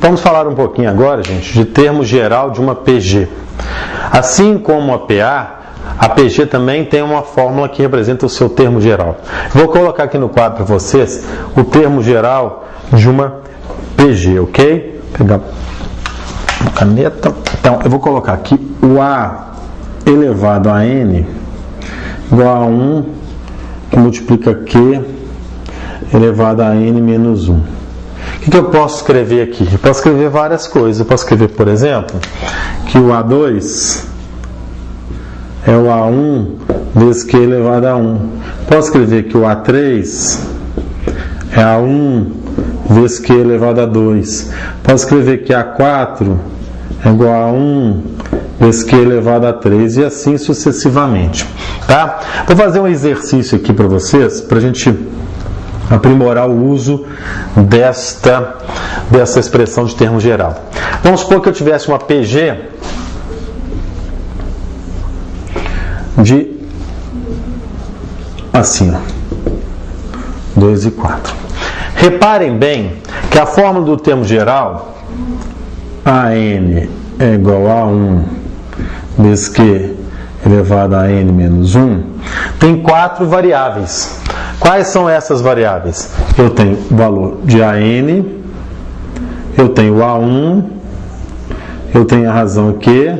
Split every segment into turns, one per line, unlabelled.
Vamos falar um pouquinho agora, gente, de termo geral de uma PG. Assim como a PA, a PG também tem uma fórmula que representa o seu termo geral. Vou colocar aqui no quadro para vocês o termo geral de uma PG, ok? Vou pegar uma caneta. Então, eu vou colocar aqui o A elevado a N igual a 1 que multiplica Q elevado a N menos 1. O que eu posso escrever aqui? Eu posso escrever várias coisas. Eu posso escrever, por exemplo, que o A2 é o A1 vezes Q elevado a 1. Posso escrever que o A3 é A1 vezes Q elevado a 2. Posso escrever que A4 é igual a 1 vezes Q elevado a 3 e assim sucessivamente. Tá? Vou fazer um exercício aqui para vocês, para a gente aprimorar o uso dessa expressão de termo geral. Vamos supor que eu tivesse uma PG de assim, 2 e 4. Reparem bem que a fórmula do termo geral, AN é igual a 1 vezes Q elevado a N menos 1, tem 4 variáveis. Quais são essas variáveis? Eu tenho o valor de AN, eu tenho o A1, eu tenho a razão Q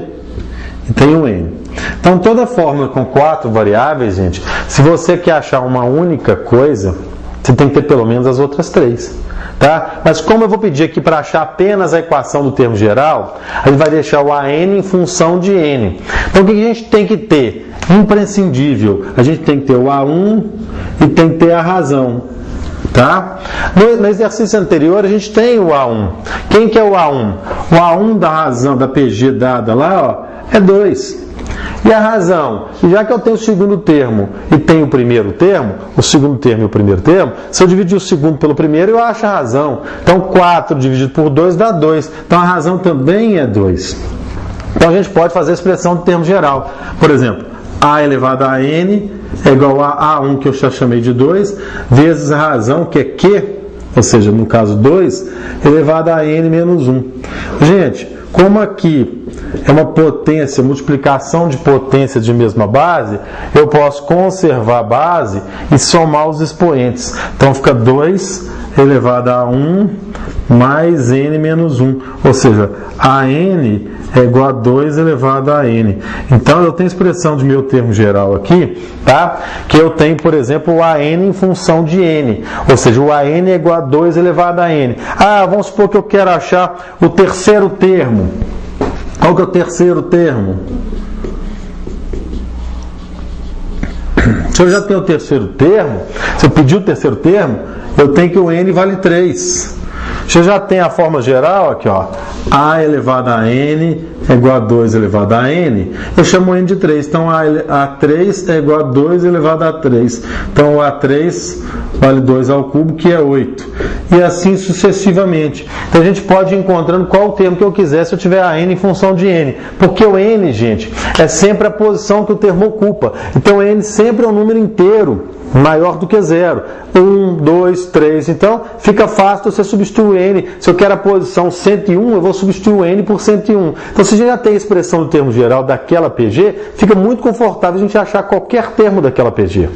e tenho o N. Então, toda fórmula com 4 variáveis, gente, se você quer achar uma única coisa, você tem que ter pelo menos as outras 3. Tá? Mas como eu vou pedir aqui para achar apenas a equação do termo geral, a gente vai deixar o AN em função de N. Então, o que a gente tem que ter? Imprescindível. A gente tem que ter o A1 e tem que ter a razão. Tá? No exercício anterior, a gente tem o A1. Quem que é o A1? O A1 da razão da PG dada lá, ó, é 2. E a razão? Já que eu tenho o segundo termo e tenho o primeiro termo, o segundo termo e o primeiro termo, se eu dividir o segundo pelo primeiro, eu acho a razão. Então, 4 dividido por 2 dá 2. Então, a razão também é 2. Então, a gente pode fazer a expressão de termo geral. Por exemplo, A elevado a N é igual a A1, que eu já chamei de 2, vezes a razão, que é Q, ou seja, no caso 2, elevado a N menos 1. Gente, como aqui é uma potência, multiplicação de potências de mesma base, eu posso conservar a base e somar os expoentes. Então fica 2 elevado a 1 mais N menos 1. Ou seja, a N é igual a 2 elevado a N. Então eu tenho a expressão de meu termo geral aqui, tá? Que eu tenho, por exemplo, o AN em função de N. Ou seja, o AN é igual a 2 elevado a N. Ah, vamos supor que eu quero achar o terceiro termo. Qual que é o terceiro termo? Se eu já tenho o terceiro termo, se eu pedir o terceiro termo, eu tenho que o N vale 3. Se eu já tenho a forma geral aqui, ó, A elevado a N é igual a 2 elevado a N, eu chamo o N de 3. Então, A3 é igual a 2 elevado a 3. Então, o A3 vale 2 ao cubo, que é 8. E assim sucessivamente. Então, a gente pode ir encontrando qual o termo que eu quiser se eu tiver a N em função de N. Porque o N, gente, é sempre a posição que o termo ocupa. Então, N sempre é um número inteiro, maior do que 0. 1, 2, 3. Então, fica fácil você substituir o N. Se eu quero a posição 101, eu vou substituir o N por 101. Então, se a gente já tem a expressão do termo geral daquela PG, fica muito confortável a gente achar qualquer termo daquela PG.